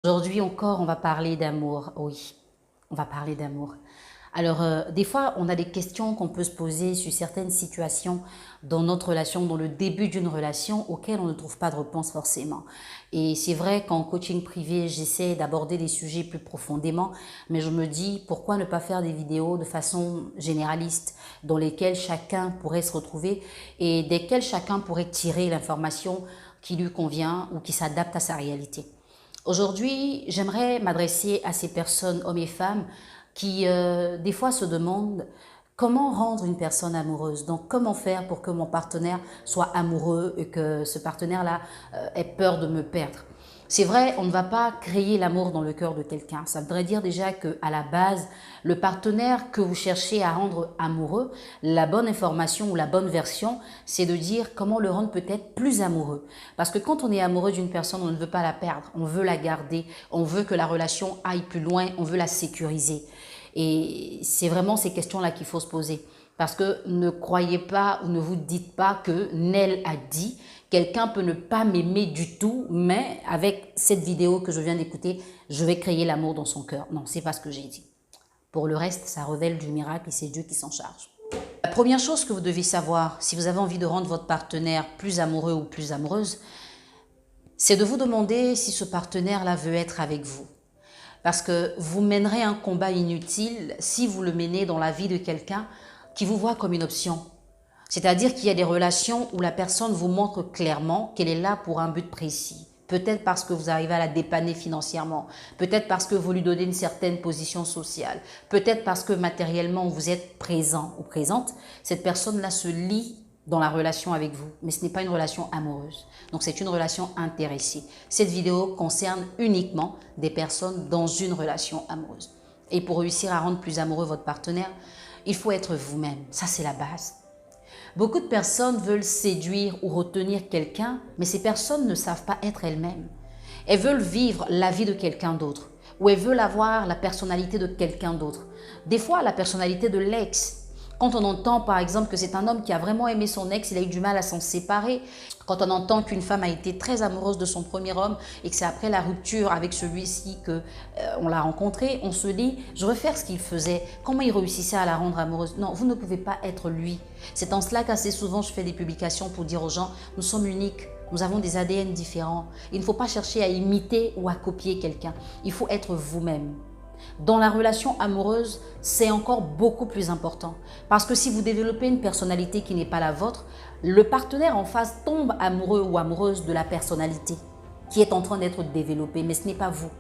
Aujourd'hui encore, on va parler d'amour. Oui, on va parler d'amour. Alors, des fois, on a des questions qu'on peut se poser sur certaines situations dans notre relation, dans le début d'une relation, auxquelles on ne trouve pas de réponse forcément. Et c'est vrai qu'en coaching privé, j'essaie d'aborder des sujets plus profondément, mais je me dis, pourquoi ne pas faire des vidéos de façon généraliste, dans lesquelles chacun pourrait se retrouver et desquelles chacun pourrait tirer l'information qui lui convient ou qui s'adapte à sa réalité. Aujourd'hui, j'aimerais m'adresser à ces personnes, hommes et femmes, qui des fois se demandent comment rendre une personne amoureuse. Donc, comment faire pour que mon partenaire soit amoureux et que ce partenaire-là ait peur de me perdre. C'est vrai, on ne va pas créer l'amour dans le cœur de quelqu'un. Ça voudrait dire déjà qu'à la base, le partenaire que vous cherchez à rendre amoureux, la bonne information ou la bonne version, c'est de dire comment le rendre peut-être plus amoureux. Parce que quand on est amoureux d'une personne, on ne veut pas la perdre, on veut la garder, on veut que la relation aille plus loin, on veut la sécuriser. Et c'est vraiment ces questions-là qu'il faut se poser. Parce que ne croyez pas ou ne vous dites pas que Nel a dit, quelqu'un peut ne pas m'aimer du tout, mais avec cette vidéo que je viens d'écouter, je vais créer l'amour dans son cœur. Non, c'est pas ce que j'ai dit. Pour le reste, ça révèle du miracle et c'est Dieu qui s'en charge. La première chose que vous devez savoir, si vous avez envie de rendre votre partenaire plus amoureux ou plus amoureuse, c'est de vous demander si ce partenaire-là veut être avec vous. Parce que vous mènerez un combat inutile si vous le menez dans la vie de quelqu'un qui vous voit comme une option. C'est-à-dire qu'il y a des relations où la personne vous montre clairement qu'elle est là pour un but précis. Peut-être parce que vous arrivez à la dépanner financièrement, peut-être parce que vous lui donnez une certaine position sociale, peut-être parce que matériellement vous êtes présent ou présente. Cette personne-là se lie dans la relation avec vous, mais ce n'est pas une relation amoureuse. Donc c'est une relation intéressée. Cette vidéo concerne uniquement des personnes dans une relation amoureuse. Et pour réussir à rendre plus amoureux votre partenaire, il faut être vous-même. Ça, c'est la base. Beaucoup de personnes veulent séduire ou retenir quelqu'un, mais ces personnes ne savent pas être elles-mêmes. Elles veulent vivre la vie de quelqu'un d'autre, ou elles veulent avoir la personnalité de quelqu'un d'autre. Des fois, la personnalité de l'ex. Quand on entend par exemple que c'est un homme qui a vraiment aimé son ex, il a eu du mal à s'en séparer. Quand on entend qu'une femme a été très amoureuse de son premier homme et que c'est après la rupture avec celui-ci qu'on l'a rencontré, on se dit « je veux faire ce qu'il faisait, comment il réussissait à la rendre amoureuse ?» Non, vous ne pouvez pas être lui. C'est en cela qu'assez souvent je fais des publications pour dire aux gens « nous sommes uniques ». Nous avons des ADN différents. Il ne faut pas chercher à imiter ou à copier quelqu'un. Il faut être vous-même. Dans la relation amoureuse, c'est encore beaucoup plus important. Parce que si vous développez une personnalité qui n'est pas la vôtre, le partenaire en face tombe amoureux ou amoureuse de la personnalité qui est en train d'être développée, mais ce n'est pas vous.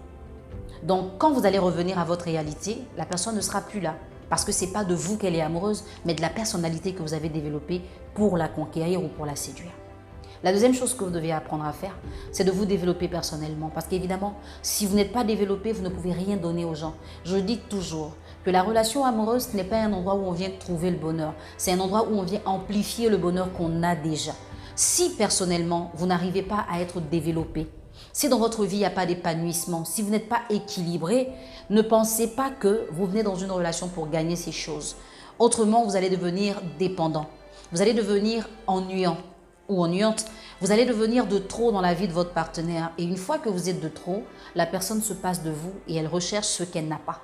Donc, quand vous allez revenir à votre réalité, la personne ne sera plus là. Parce que ce n'est pas de vous qu'elle est amoureuse, mais de la personnalité que vous avez développée pour la conquérir ou pour la séduire. La deuxième chose que vous devez apprendre à faire, c'est de vous développer personnellement. Parce qu'évidemment, si vous n'êtes pas développé, vous ne pouvez rien donner aux gens. Je dis toujours que la relation amoureuse, ce n'est pas un endroit où on vient trouver le bonheur. C'est un endroit où on vient amplifier le bonheur qu'on a déjà. Si personnellement, vous n'arrivez pas à être développé, si dans votre vie, il n'y a pas d'épanouissement, si vous n'êtes pas équilibré, ne pensez pas que vous venez dans une relation pour gagner ces choses. Autrement, vous allez devenir dépendant. Vous allez devenir ennuyant ou ennuyante, vous allez devenir de trop dans la vie de votre partenaire. Et une fois que vous êtes de trop, la personne se passe de vous et elle recherche ce qu'elle n'a pas.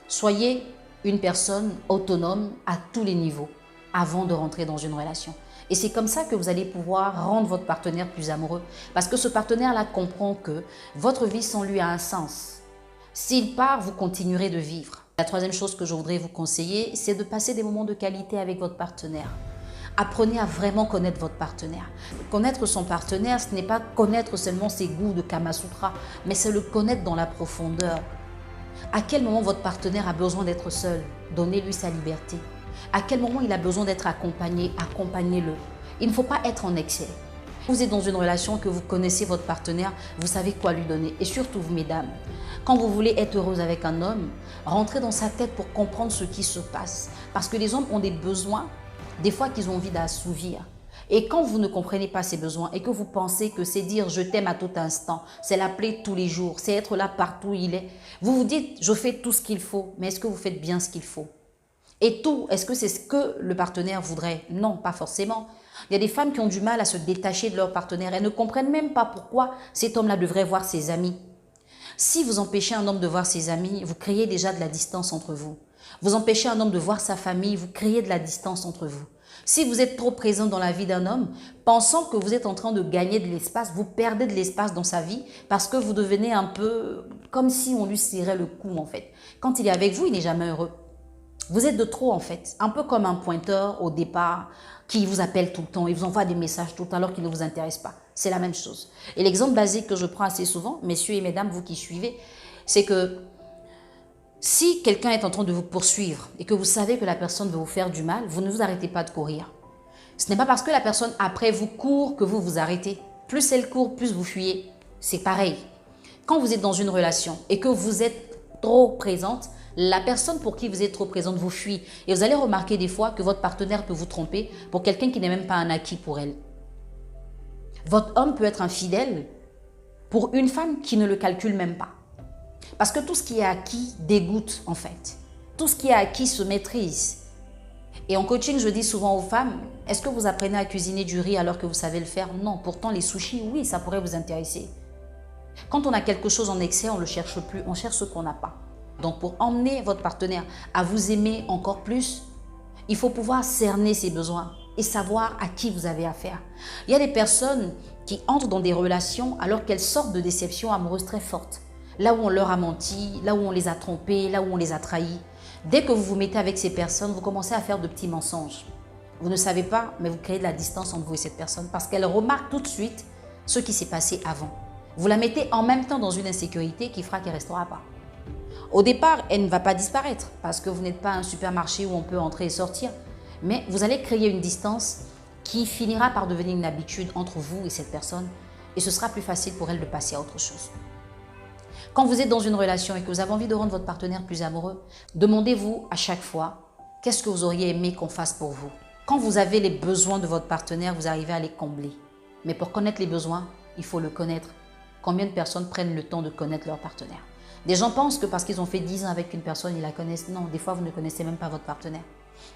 Soyez une personne autonome à tous les niveaux avant de rentrer dans une relation. Et c'est comme ça que vous allez pouvoir rendre votre partenaire plus amoureux. Parce que ce partenaire-là comprend que votre vie sans lui a un sens. S'il part, vous continuerez de vivre. La troisième chose que je voudrais vous conseiller, c'est de passer des moments de qualité avec votre partenaire. Apprenez à vraiment connaître votre partenaire. Connaître son partenaire, ce n'est pas connaître seulement ses goûts de Kama Sutra, mais c'est le connaître dans la profondeur. À quel moment votre partenaire a besoin d'être seul? Donnez-lui sa liberté. À quel moment il a besoin d'être accompagné? Accompagnez-le. Il ne faut pas être en excès. Vous êtes dans une relation que vous connaissez votre partenaire, vous savez quoi lui donner. Et surtout vous, mesdames, quand vous voulez être heureuse avec un homme, rentrez dans sa tête pour comprendre ce qui se passe. Parce que les hommes ont des besoins des fois qu'ils ont envie d'assouvir. Et quand vous ne comprenez pas ces besoins et que vous pensez que c'est dire je t'aime à tout instant, c'est l'appeler tous les jours, c'est être là partout où il est, vous vous dites je fais tout ce qu'il faut, mais est-ce que vous faites bien ce qu'il faut? Et tout, est-ce que c'est ce que le partenaire voudrait? Non, pas forcément. Il y a des femmes qui ont du mal à se détacher de leur partenaire. Elles ne comprennent même pas pourquoi cet homme-là devrait voir ses amis. Si vous empêchez un homme de voir ses amis, vous créez déjà de la distance entre vous. Vous empêchez un homme de voir sa famille, vous créez de la distance entre vous. Si vous êtes trop présent dans la vie d'un homme, pensant que vous êtes en train de gagner de l'espace, vous perdez de l'espace dans sa vie parce que vous devenez un peu comme si on lui serrait le cou en fait. Quand il est avec vous, il n'est jamais heureux. Vous êtes de trop en fait, un peu comme un pointeur au départ qui vous appelle tout le temps, il vous envoie des messages tout le temps alors qu'il ne vous intéresse pas. C'est la même chose. Et l'exemple basique que je prends assez souvent, messieurs et mesdames, vous qui suivez, c'est que si quelqu'un est en train de vous poursuivre et que vous savez que la personne veut vous faire du mal, vous ne vous arrêtez pas de courir. Ce n'est pas parce que la personne après vous court que vous vous arrêtez. Plus elle court, plus vous fuyez. C'est pareil. Quand vous êtes dans une relation et que vous êtes trop présente, la personne pour qui vous êtes trop présente vous fuit. Et vous allez remarquer des fois que votre partenaire peut vous tromper pour quelqu'un qui n'est même pas un acquis pour elle. Votre homme peut être infidèle pour une femme qui ne le calcule même pas. Parce que tout ce qui est acquis dégoûte en fait. Tout ce qui est acquis se maîtrise. Et en coaching, je dis souvent aux femmes, est-ce que vous apprenez à cuisiner du riz alors que vous savez le faire? Non, pourtant les sushis, oui, ça pourrait vous intéresser. Quand on a quelque chose en excès, on ne le cherche plus, on cherche ce qu'on n'a pas. Donc pour emmener votre partenaire à vous aimer encore plus, il faut pouvoir cerner ses besoins et savoir à qui vous avez affaire. Il y a des personnes qui entrent dans des relations alors qu'elles sortent de déceptions amoureuses très fortes. Là où on leur a menti, là où on les a trompés, là où on les a trahis. Dès que vous vous mettez avec ces personnes, vous commencez à faire de petits mensonges. Vous ne savez pas, mais vous créez de la distance entre vous et cette personne parce qu'elle remarque tout de suite ce qui s'est passé avant. Vous la mettez en même temps dans une insécurité qui fera qu'elle ne restera pas. Au départ, elle ne va pas disparaître parce que vous n'êtes pas un supermarché où on peut entrer et sortir. Mais vous allez créer une distance qui finira par devenir une habitude entre vous et cette personne et ce sera plus facile pour elle de passer à autre chose. Quand vous êtes dans une relation et que vous avez envie de rendre votre partenaire plus amoureux, demandez-vous à chaque fois qu'est-ce que vous auriez aimé qu'on fasse pour vous. Quand vous avez les besoins de votre partenaire, vous arrivez à les combler. Mais pour connaître les besoins, il faut le connaître. Combien de personnes prennent le temps de connaître leur partenaire? Des gens pensent que parce qu'ils ont fait 10 ans avec une personne, ils la connaissent. Non, des fois, vous ne connaissez même pas votre partenaire.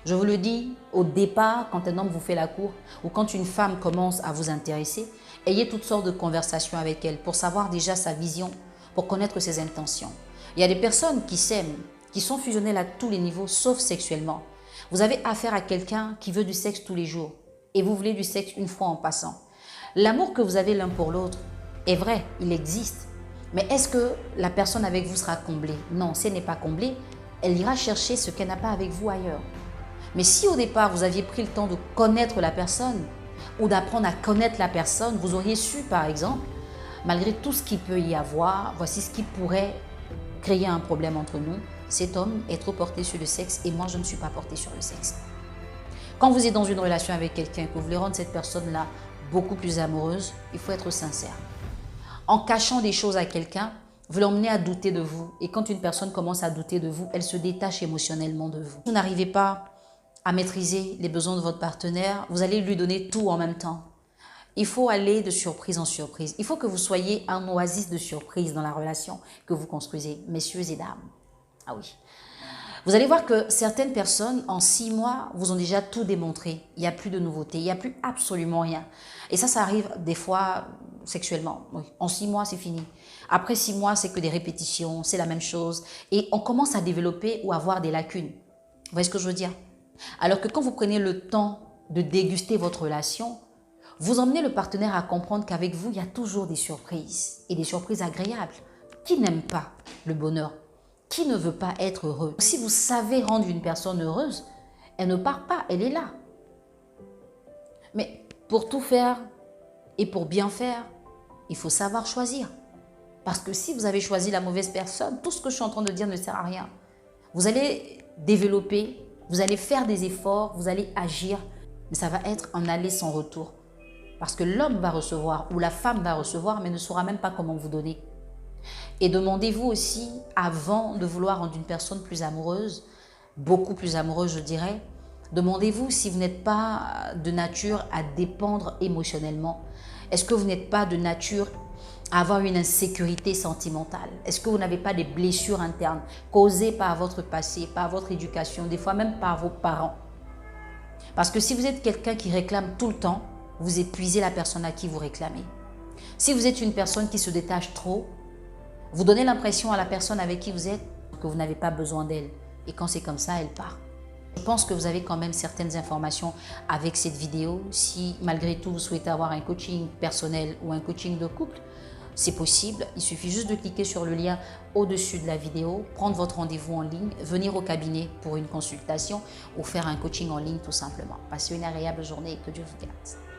Je vous le dis, au départ, quand un homme vous fait la cour ou quand une femme commence à vous intéresser, ayez toutes sortes de conversations avec elle pour savoir déjà sa vision, pour connaître ses intentions. Il y a des personnes qui s'aiment, qui sont fusionnelles à tous les niveaux, sauf sexuellement. Vous avez affaire à quelqu'un qui veut du sexe tous les jours et vous voulez du sexe une fois en passant. L'amour que vous avez l'un pour l'autre est vrai, il existe. Mais est-ce que la personne avec vous sera comblée? Non, si elle n'est pas comblée, elle ira chercher ce qu'elle n'a pas avec vous ailleurs. Mais si au départ, vous aviez pris le temps de connaître la personne ou d'apprendre à connaître la personne, vous auriez su par exemple, malgré tout ce qu'il peut y avoir, voici ce qui pourrait créer un problème entre nous. Cet homme est trop porté sur le sexe et moi, je ne suis pas portée sur le sexe. Quand vous êtes dans une relation avec quelqu'un, que vous voulez rendre cette personne-là beaucoup plus amoureuse, il faut être sincère. En cachant des choses à quelqu'un, vous l'emmenez à douter de vous. Et quand une personne commence à douter de vous, elle se détache émotionnellement de vous. Vous n'arrivez pas à maîtriser les besoins de votre partenaire, vous allez lui donner tout en même temps. Il faut aller de surprise en surprise. Il faut que vous soyez un oasis de surprise dans la relation que vous construisez, messieurs et dames. Ah oui. Vous allez voir que certaines personnes, en 6 mois, vous ont déjà tout démontré. Il n'y a plus de nouveautés, il n'y a plus absolument rien. Et ça arrive des fois sexuellement. Oui. En 6 mois, c'est fini. Après 6 mois, c'est que des répétitions, c'est la même chose. Et on commence à développer ou à avoir des lacunes. Vous voyez ce que je veux dire? Alors que quand vous prenez le temps de déguster votre relation, vous emmenez le partenaire à comprendre qu'avec vous, il y a toujours des surprises. Et des surprises agréables. Qui n'aime pas le bonheur? Qui ne veut pas être heureux? Si vous savez rendre une personne heureuse, elle ne part pas, elle est là. Mais pour tout faire et pour bien faire, il faut savoir choisir. Parce que si vous avez choisi la mauvaise personne, tout ce que je suis en train de dire ne sert à rien. Vous allez développer, vous allez faire des efforts, vous allez agir, mais ça va être un aller sans retour. Parce que l'homme va recevoir ou la femme va recevoir, mais ne saura même pas comment vous donner. Et demandez-vous aussi, avant de vouloir rendre une personne plus amoureuse, beaucoup plus amoureuse je dirais, demandez-vous si vous n'êtes pas de nature à dépendre émotionnellement. Est-ce que vous n'êtes pas de nature à avoir une insécurité sentimentale? Est-ce que vous n'avez pas des blessures internes causées par votre passé, par votre éducation, des fois même par vos parents? Parce que si vous êtes quelqu'un qui réclame tout le temps, vous épuisez la personne à qui vous réclamez. Si vous êtes une personne qui se détache trop, Vous donnez l'impression à la personne avec qui vous êtes que vous n'avez pas besoin d'elle. Et quand c'est comme ça, elle part. Je pense que vous avez quand même certaines informations avec cette vidéo. Si malgré tout vous souhaitez avoir un coaching personnel ou un coaching de couple, c'est possible. Il suffit juste de cliquer sur le lien au-dessus de la vidéo, prendre votre rendez-vous en ligne, venir au cabinet pour une consultation ou faire un coaching en ligne tout simplement. Passez une agréable journée et que Dieu vous garde.